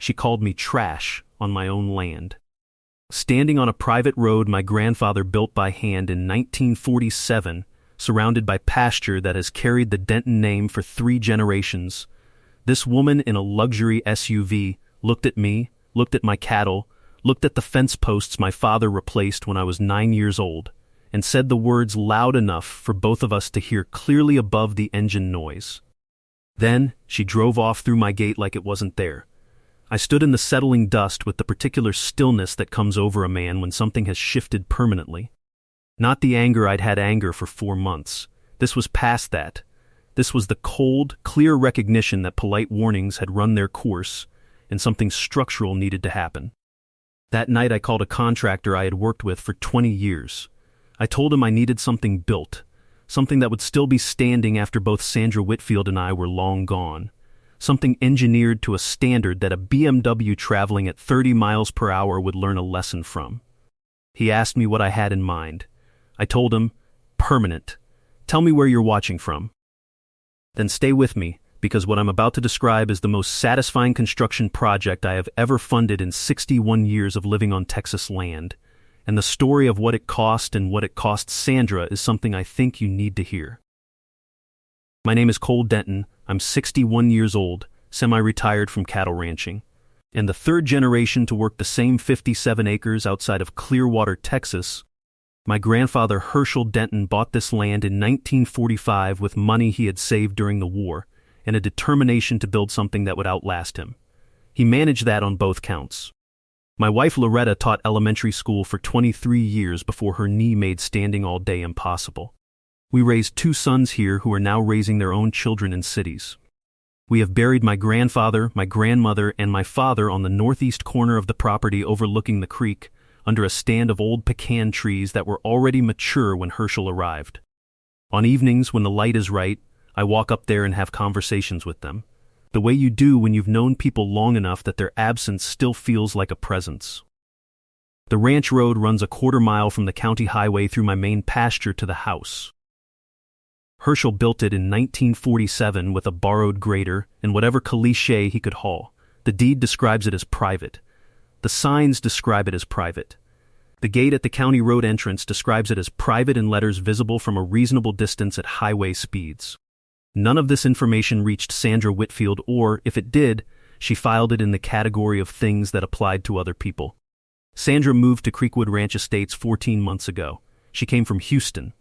She called me trash on my own land. Standing on a private road my grandfather built by hand in 1947, surrounded by pasture that has carried the Denton name for 3 generations, this woman in a luxury SUV looked at me, looked at my cattle, looked at the fence posts my father replaced when I was 9 years old, and said the words loud enough for both of us to hear clearly above the engine noise. Then she drove off through my gate like it wasn't there. I stood in the settling dust with the particular stillness that comes over a man when something has shifted permanently. Not the anger I'd had anger for 4 months. This was past that. This was the cold, clear recognition that polite warnings had run their course and something structural needed to happen. That night I called a contractor I had worked with for 20 years. I told him I needed something built, something that would still be standing after both Sandra Whitfield and I were long gone, something engineered to a standard that a BMW traveling at 30 miles per hour would learn a lesson from. He asked me what I had in mind. I told him, permanent. Tell me where you're watching from. Then stay with me, because what I'm about to describe is the most satisfying construction project I have ever funded in 61 years of living on Texas land, and the story of what it cost and what it cost Sandra is something I think you need to hear. My name is Cole Denton. I'm 61 years old, semi-retired from cattle ranching, and the 3rd generation to work the same 57 acres outside of Clearwater, Texas. My grandfather Herschel Denton bought this land in 1945 with money he had saved during the war and a determination to build something that would outlast him. He managed that on both counts. My wife Loretta taught elementary school for 23 years before her knee made standing all day impossible. We raised 2 sons here who are now raising their own children in cities. We have buried my grandfather, my grandmother, and my father on the northeast corner of the property overlooking the creek, under a stand of old pecan trees that were already mature when Herschel arrived. On evenings when the light is right, I walk up there and have conversations with them, the way you do when you've known people long enough that their absence still feels like a presence. The ranch road runs a 1/4 mile from the county highway through my main pasture to the house. Herschel built it in 1947 with a borrowed grader and whatever caliche he could haul. The deed describes it as private. The signs describe it as private. The gate at the county road entrance describes it as private in letters visible from a reasonable distance at highway speeds. None of this information reached Sandra Whitfield, or, if it did, she filed it in the category of things that applied to other people. Sandra moved to Creekwood Ranch Estates 14 months ago. She came from Houston,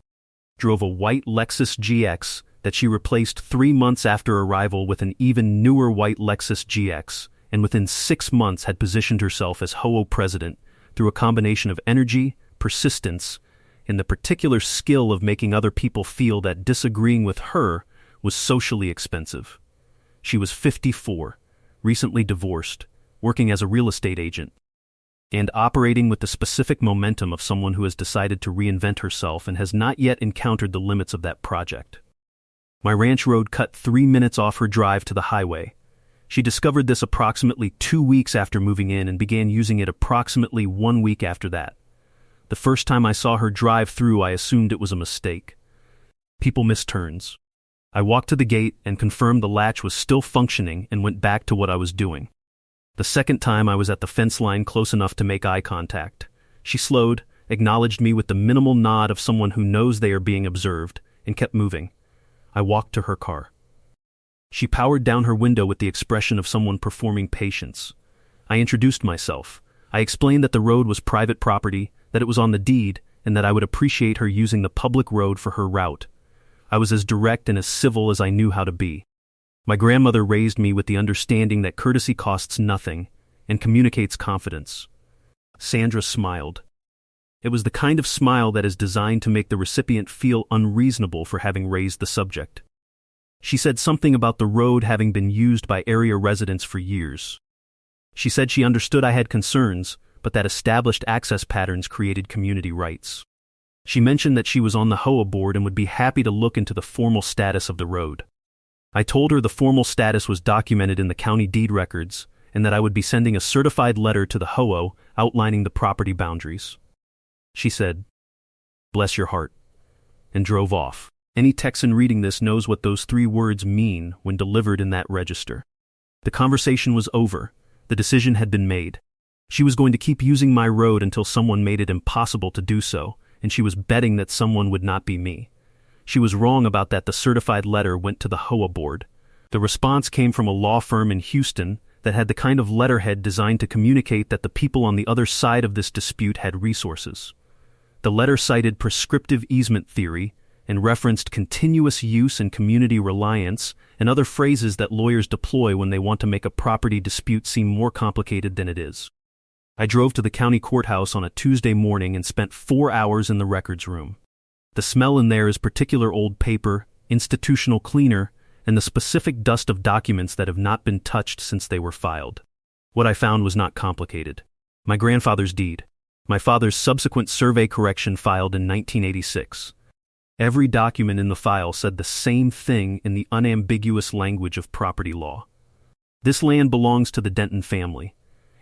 drove a white Lexus GX that she replaced 3 months after arrival with an even newer white Lexus GX, and within 6 months had positioned herself as HOA president through a combination of energy, persistence, and the particular skill of making other people feel that disagreeing with her was socially expensive. She was 54, recently divorced, working as a real estate agent, and operating with the specific momentum of someone who has decided to reinvent herself and has not yet encountered the limits of that project. My ranch road cut 3 minutes off her drive to the highway. She discovered this approximately 2 weeks after moving in and began using it approximately 1 week after that. The first time I saw her drive through, I assumed it was a mistake. People miss turns. I walked to the gate and confirmed the latch was still functioning and went back to what I was doing. The second time I was at the fence line close enough to make eye contact. She slowed, acknowledged me with the minimal nod of someone who knows they are being observed, and kept moving. I walked to her car. She powered down her window with the expression of someone performing patience. I introduced myself. I explained that the road was private property, that it was on the deed, and that I would appreciate her using the public road for her route. I was as direct and as civil as I knew how to be. My grandmother raised me with the understanding that courtesy costs nothing and communicates confidence. Sandra smiled. It was the kind of smile that is designed to make the recipient feel unreasonable for having raised the subject. She said something about the road having been used by area residents for years. She said she understood I had concerns, but that established access patterns created community rights. She mentioned that she was on the HOA board and would be happy to look into the formal status of the road. I told her the formal status was documented in the county deed records and that I would be sending a certified letter to the HOA outlining the property boundaries. She said, "Bless your heart," and drove off. Any Texan reading this knows what those 3 words mean when delivered in that register. The conversation was over. The decision had been made. She was going to keep using my road until someone made it impossible to do so, and she was betting that someone would not be me. She was wrong about that. The certified letter went to the HOA board. The response came from a law firm in Houston that had the kind of letterhead designed to communicate that the people on the other side of this dispute had resources. The letter cited prescriptive easement theory and referenced continuous use and community reliance and other phrases that lawyers deploy when they want to make a property dispute seem more complicated than it is. I drove to the county courthouse on a Tuesday morning and spent 4 hours in the records room. The smell in there is particular old paper, institutional cleaner, and the specific dust of documents that have not been touched since they were filed. What I found was not complicated. My grandfather's deed. My father's subsequent survey correction filed in 1986. Every document in the file said the same thing in the unambiguous language of property law. This land belongs to the Denton family.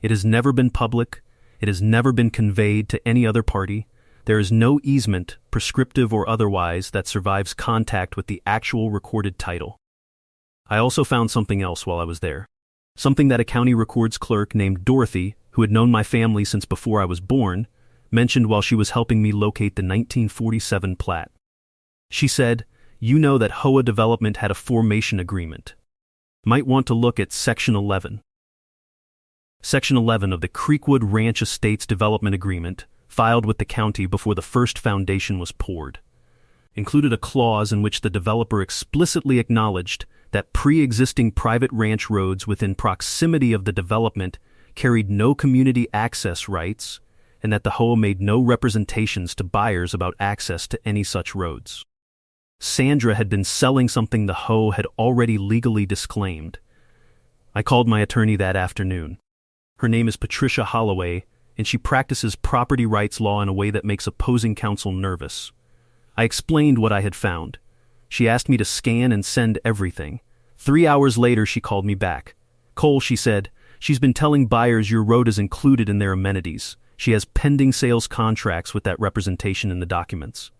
It has never been public. It has never been conveyed to any other party. There is no easement, prescriptive or otherwise, that survives contact with the actual recorded title. I also found something else while I was there. Something that a county records clerk named Dorothy, who had known my family since before I was born, mentioned while she was helping me locate the 1947 plat. She said, "You know that HOA development had a formation agreement. Might want to look at Section 11. Section 11 of the Creekwood Ranch Estates Development Agreement, filed with the county before the first foundation was poured, included a clause in which the developer explicitly acknowledged that pre-existing private ranch roads within proximity of the development carried no community access rights, and that the HOA made no representations to buyers about access to any such roads. Sandra had been selling something the HOA had already legally disclaimed. I called my attorney that afternoon. Her name is Patricia Holloway, and she practices property rights law in a way that makes opposing counsel nervous. I explained what I had found. She asked me to scan and send everything. 3 hours later, she called me back. "Cole," she said, "she's been telling buyers your road is included in their amenities. She has pending sales contracts with that representation in the documents."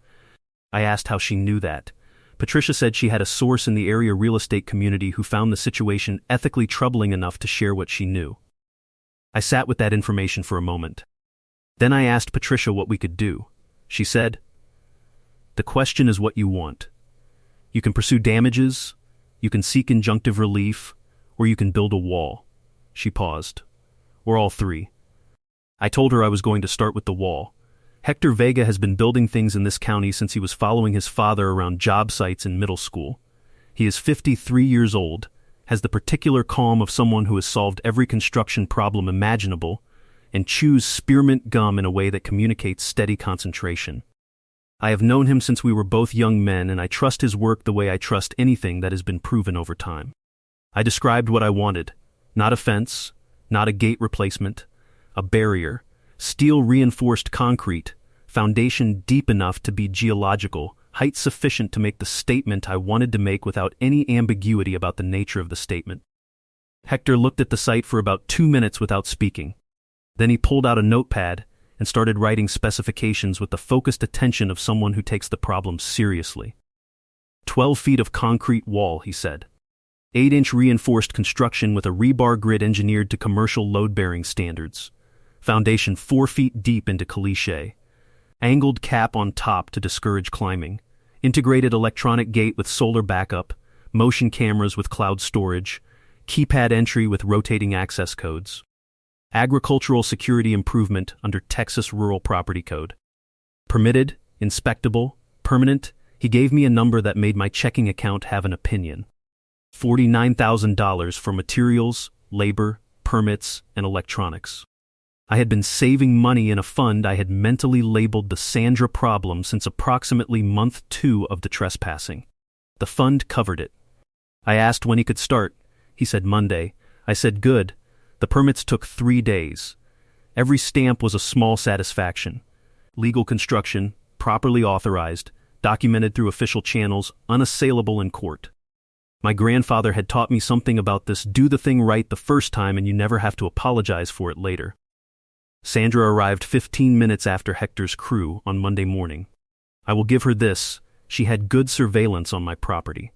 I asked how she knew that. Patricia said she had a source in the area real estate community who found the situation ethically troubling enough to share what she knew. I sat with that information for a moment. Then I asked Patricia what we could do. She said, "The question is what you want. You can pursue damages, you can seek injunctive relief, or you can build a wall." She paused. "Or all three." I told her I was going to start with the wall. Hector Vega has been building things in this county since he was following his father around job sites in middle school. He is 53 years old, has the particular calm of someone who has solved every construction problem imaginable, and chews spearmint gum in a way that communicates steady concentration. I have known him since we were both young men, and I trust his work the way I trust anything that has been proven over time. I described what I wanted. Not a fence, not a gate replacement, a barrier, steel-reinforced concrete, foundation deep enough to be geological, height sufficient to make the statement I wanted to make without any ambiguity about the nature of the statement. Hector looked at the site for about 2 minutes without speaking. Then he pulled out a notepad and started writing specifications with the focused attention of someone who takes the problem seriously. 12 feet of concrete wall, he said. 8-inch reinforced construction with a rebar grid engineered to commercial load-bearing standards. Foundation 4 feet deep into caliche. Angled cap on top to discourage climbing. Integrated electronic gate with solar backup. Motion cameras with cloud storage. Keypad entry with rotating access codes. Agricultural security improvement under Texas Rural Property Code. Permitted, inspectable, permanent. He gave me a number that made my checking account have an opinion. $49,000 for materials, labor, permits, and electronics. I had been saving money in a fund I had mentally labeled the Sandra problem since approximately month 2 of the trespassing. The fund covered it. I asked when he could start. He said Monday. I said good. The permits took 3 days. Every stamp was a small satisfaction. Legal construction, properly authorized, documented through official channels, unassailable in court. My grandfather had taught me something about this: do the thing right the first time and you never have to apologize for it later. Sandra arrived 15 minutes after Hector's crew on Monday morning. I will give her this: she had good surveillance on my property,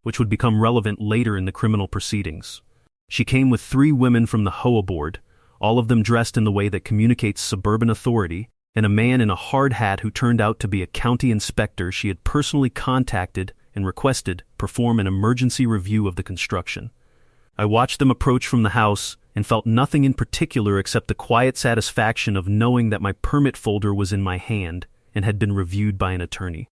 which would become relevant later in the criminal proceedings. She came with 3 women from the HOA board, all of them dressed in the way that communicates suburban authority, and a man in a hard hat who turned out to be a county inspector she had personally contacted and requested perform an emergency review of the construction. I watched them approach from the house and felt nothing in particular except the quiet satisfaction of knowing that my permit folder was in my hand and had been reviewed by an attorney.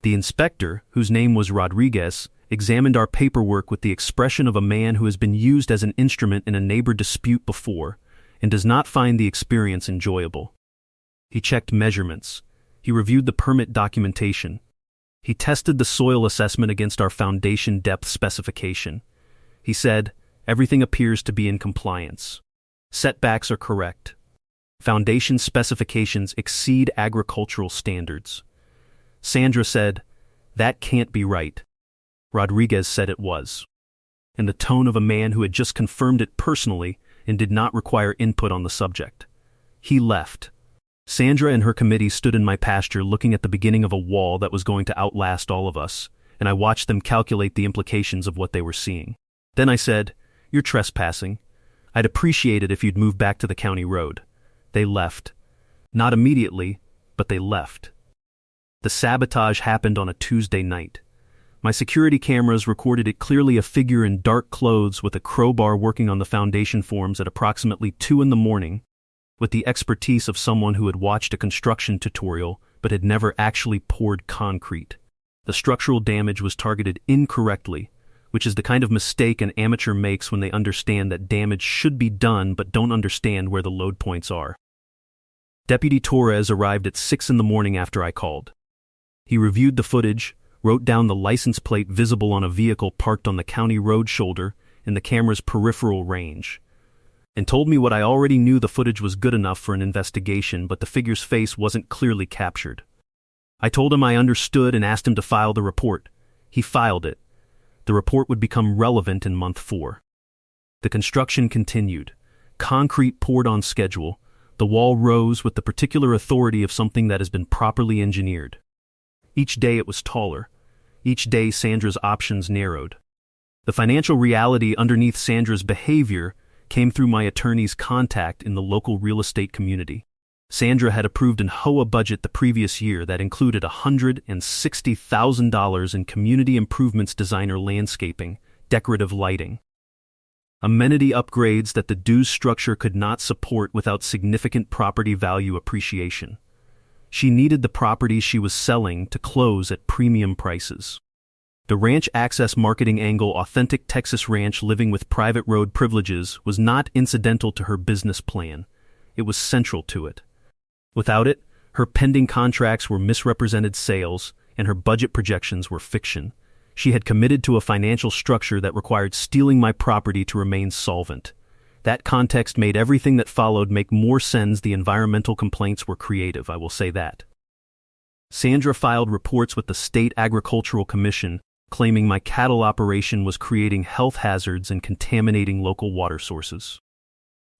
The inspector, whose name was Rodriguez, examined our paperwork with the expression of a man who has been used as an instrument in a neighbor dispute before and does not find the experience enjoyable. He checked measurements. He reviewed the permit documentation. He tested the soil assessment against our foundation depth specification. He said, "Everything appears to be in compliance. Setbacks are correct. Foundation specifications exceed agricultural standards." Sandra said, "That can't be right." Rodriguez said it was, in the tone of a man who had just confirmed it personally and did not require input on the subject. He left. Sandra and her committee stood in my pasture looking at the beginning of a wall that was going to outlast all of us, and I watched them calculate the implications of what they were seeing. Then I said, "You're trespassing. I'd appreciate it if you'd move back to the county road." They left. Not immediately, but they left. The sabotage happened on a Tuesday night. My security cameras recorded it clearly, a figure in dark clothes with a crowbar working on the foundation forms at approximately 2 a.m, with the expertise of someone who had watched a construction tutorial but had never actually poured concrete. The structural damage was targeted incorrectly, which is the kind of mistake an amateur makes when they understand that damage should be done but don't understand where the load points are. Deputy Torres arrived at 6 a.m. after I called. He reviewed the footage, wrote down the license plate visible on a vehicle parked on the county road shoulder in the camera's peripheral range, and told me what I already knew: the footage was good enough for an investigation, but the figure's face wasn't clearly captured. I told him I understood and asked him to file the report. He filed it. The report would become relevant in month 4. The construction continued. Concrete poured on schedule. The wall rose with the particular authority of something that has been properly engineered. Each day it was taller. Each day Sandra's options narrowed. The financial reality underneath Sandra's behavior came through my attorney's contact in the local real estate community. Sandra had approved an HOA budget the previous year that included $160,000 in community improvements, designer landscaping, decorative lighting, amenity upgrades that the dues structure could not support without significant property value appreciation. She needed the property she was selling to close at premium prices. The ranch access marketing angle, authentic Texas ranch living with private road privileges, was not incidental to her business plan. It was central to it. Without it, her pending contracts were misrepresented sales, and her budget projections were fiction. She had committed to a financial structure that required stealing my property to remain solvent. That context made everything that followed make more sense. The environmental complaints were creative, I will say that. Sandra filed reports with the State Agricultural Commission, claiming my cattle operation was creating health hazards and contaminating local water sources.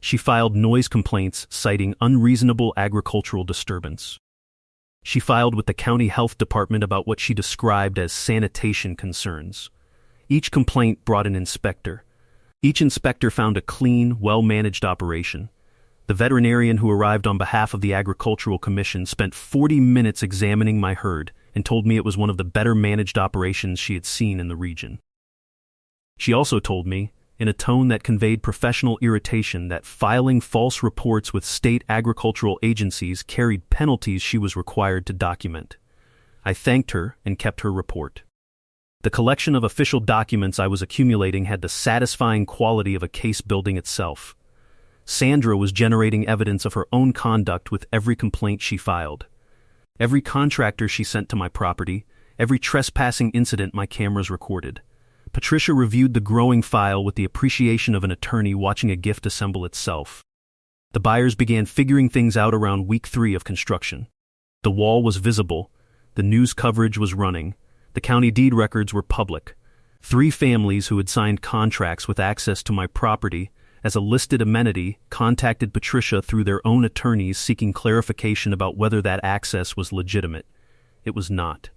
She filed noise complaints citing unreasonable agricultural disturbance. She filed with the county health department about what she described as sanitation concerns. Each complaint brought an inspector. Each inspector found a clean, well-managed operation. The veterinarian who arrived on behalf of the Agricultural Commission spent 40 minutes examining my herd and told me it was one of the better managed operations she had seen in the region. She also told me, in a tone that conveyed professional irritation, that filing false reports with state agricultural agencies carried penalties she was required to document. I thanked her and kept her report. The collection of official documents I was accumulating had the satisfying quality of a case building itself. Sandra was generating evidence of her own conduct with every complaint she filed. Every contractor she sent to my property, every trespassing incident my cameras recorded. Patricia reviewed the growing file with the appreciation of an attorney watching a gift assemble itself. The buyers began figuring things out around week 3 of construction. The wall was visible. The news coverage was running. The county deed records were public. 3 families who had signed contracts with access to my property as a listed amenity contacted Patricia through their own attorneys seeking clarification about whether that access was legitimate. It was not.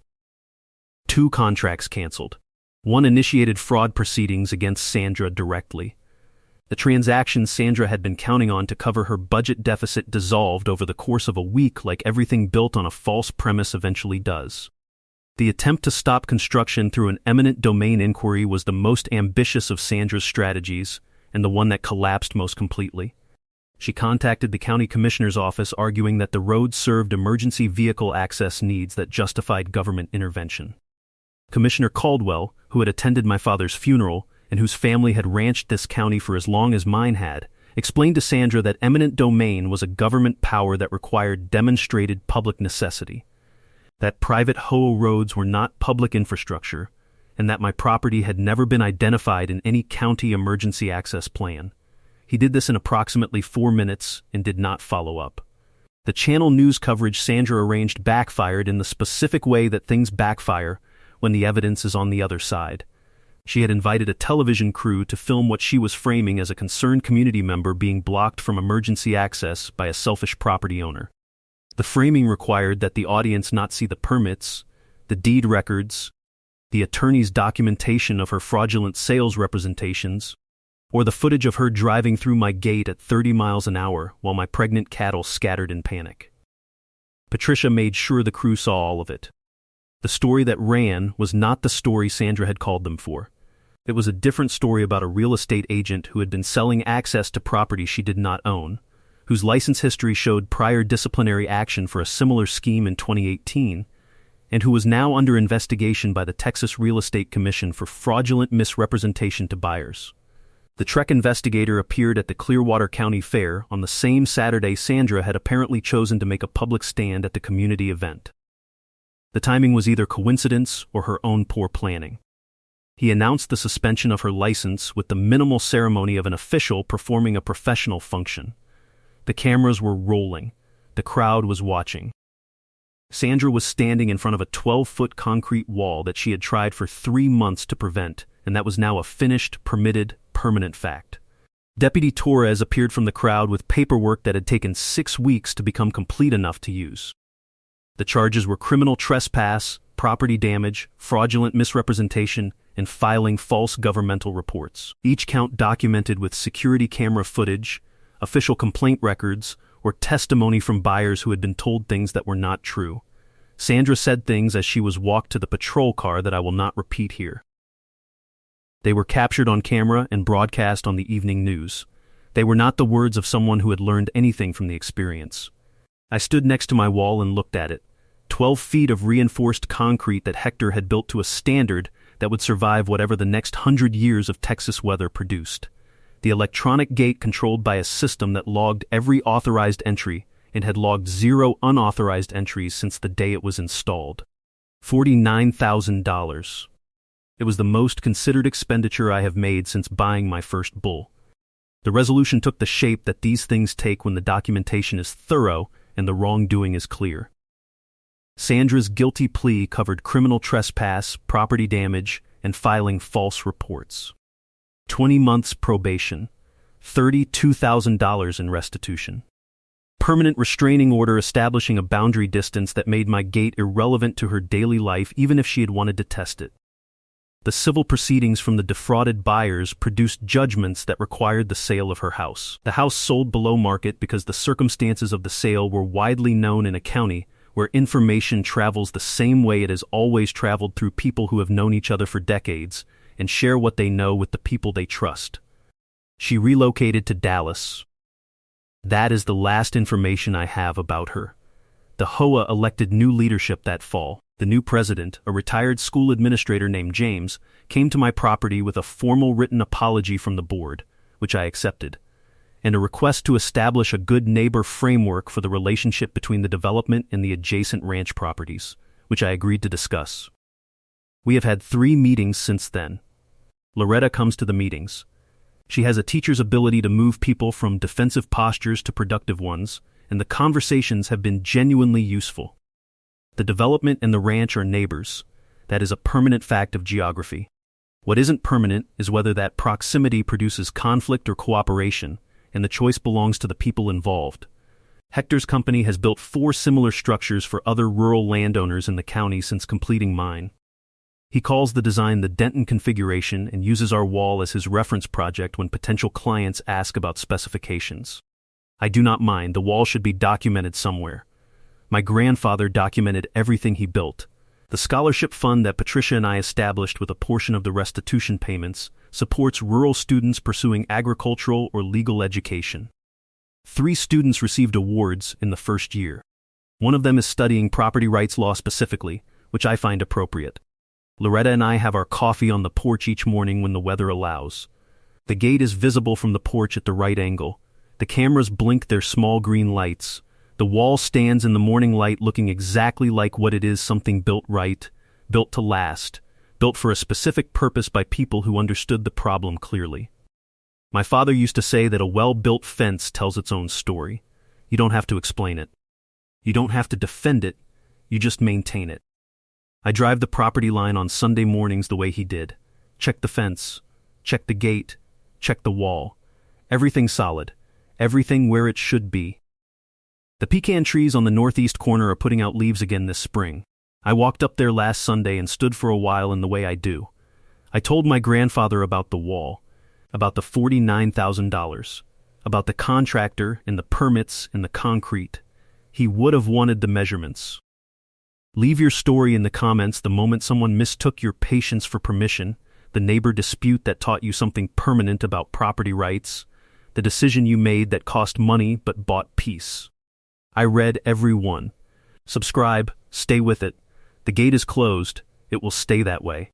2 contracts canceled. 1 initiated fraud proceedings against Sandra directly. The transaction Sandra had been counting on to cover her budget deficit dissolved over the course of a week like everything built on a false premise eventually does. The attempt to stop construction through an eminent domain inquiry was the most ambitious of Sandra's strategies, and the one that collapsed most completely. She contacted the county commissioner's office arguing that the road served emergency vehicle access needs that justified government intervention. Commissioner Caldwell, who had attended my father's funeral and whose family had ranched this county for as long as mine had, explained to Sandra that eminent domain was a government power that required demonstrated public necessity, that private HOA roads were not public infrastructure, and that my property had never been identified in any county emergency access plan. He did this in approximately 4 minutes and did not follow up. The channel news coverage Sandra arranged backfired in the specific way that things backfire when the evidence is on the other side. She had invited a television crew to film what she was framing as a concerned community member being blocked from emergency access by a selfish property owner. The framing required that the audience not see the permits, the deed records, the attorney's documentation of her fraudulent sales representations, or the footage of her driving through my gate at 30 miles an hour while my pregnant cattle scattered in panic. Patricia made sure the crew saw all of it. The story that ran was not the story Sandra had called them for. It was a different story about a real estate agent who had been selling access to property she did not own, whose license history showed prior disciplinary action for a similar scheme in 2018, and who was now under investigation by the Texas Real Estate Commission for fraudulent misrepresentation to buyers. The Trek investigator appeared at the Clearwater County Fair on the same Saturday Sandra had apparently chosen to make a public stand at the community event. The timing was either coincidence or her own poor planning. He announced the suspension of her license with the minimal ceremony of an official performing a professional function. The cameras were rolling. The crowd was watching. Sandra was standing in front of a 12-foot concrete wall that she had tried for 3 months to prevent, and that was now a finished, permitted, permanent fact. Deputy Torres appeared from the crowd with paperwork that had taken 6 weeks to become complete enough to use. The charges were criminal trespass, property damage, fraudulent misrepresentation, and filing false governmental reports. Each count documented with security camera footage, official complaint records, or testimony from buyers who had been told things that were not true. Sandra said things as she was walked to the patrol car that I will not repeat here. They were captured on camera and broadcast on the evening news. They were not the words of someone who had learned anything from the experience. I stood next to my wall and looked at it. 12 feet of reinforced concrete that Hector had built to a standard that would survive whatever the next 100 years of Texas weather produced. The electronic gate controlled by a system that logged every authorized entry and had logged 0 unauthorized entries since the day it was installed. $49,000. It was the most considered expenditure I have made since buying my first bull. The resolution took the shape that these things take when the documentation is thorough and the wrongdoing is clear. Sandra's guilty plea covered criminal trespass, property damage, and filing false reports. 20 months probation, $32,000 in restitution. Permanent restraining order establishing a boundary distance that made my gate irrelevant to her daily life even if she had wanted to test it. The civil proceedings from the defrauded buyers produced judgments that required the sale of her house. The house sold below market because the circumstances of the sale were widely known in a county where information travels the same way it has always traveled through people who have known each other for decades and share what they know with the people they trust. She relocated to Dallas. That is the last information I have about her. The HOA elected new leadership that fall. The new president, a retired school administrator named James, came to my property with a formal written apology from the board, which I accepted, and a request to establish a good neighbor framework for the relationship between the development and the adjacent ranch properties, which I agreed to discuss. We have had 3 meetings since then. Loretta comes to the meetings. She has a teacher's ability to move people from defensive postures to productive ones, and the conversations have been genuinely useful. The development and the ranch are neighbors. That is a permanent fact of geography. What isn't permanent is whether that proximity produces conflict or cooperation, and the choice belongs to the people involved. Hector's company has built 4 similar structures for other rural landowners in the county since completing mine. He calls the design the Denton configuration and uses our wall as his reference project when potential clients ask about specifications. I do not mind, the wall should be documented somewhere. My grandfather documented everything he built. The scholarship fund that Patricia and I established with a portion of the restitution payments supports rural students pursuing agricultural or legal education. 3 students received awards in the first year. One of them is studying property rights law specifically, which I find appropriate. Loretta and I have our coffee on the porch each morning when the weather allows. The gate is visible from the porch at the right angle. The cameras blink their small green lights. The wall stands in the morning light looking exactly like what it is, something built right, built to last, built for a specific purpose by people who understood the problem clearly. My father used to say that a well-built fence tells its own story. You don't have to explain it. You don't have to defend it, you just maintain it. I drive the property line on Sunday mornings the way he did. Check the fence, check the gate, check the wall. Everything solid, everything where it should be. The pecan trees on the northeast corner are putting out leaves again this spring. I walked up there last Sunday and stood for a while in the way I do. I told my grandfather about the wall, about the $49,000, about the contractor and the permits and the concrete. He would have wanted the measurements. Leave your story in the comments the moment someone mistook your patience for permission, the neighbor dispute that taught you something permanent about property rights, the decision you made that cost money but bought peace. I read every one. Subscribe, stay with it. The gate is closed, it will stay that way.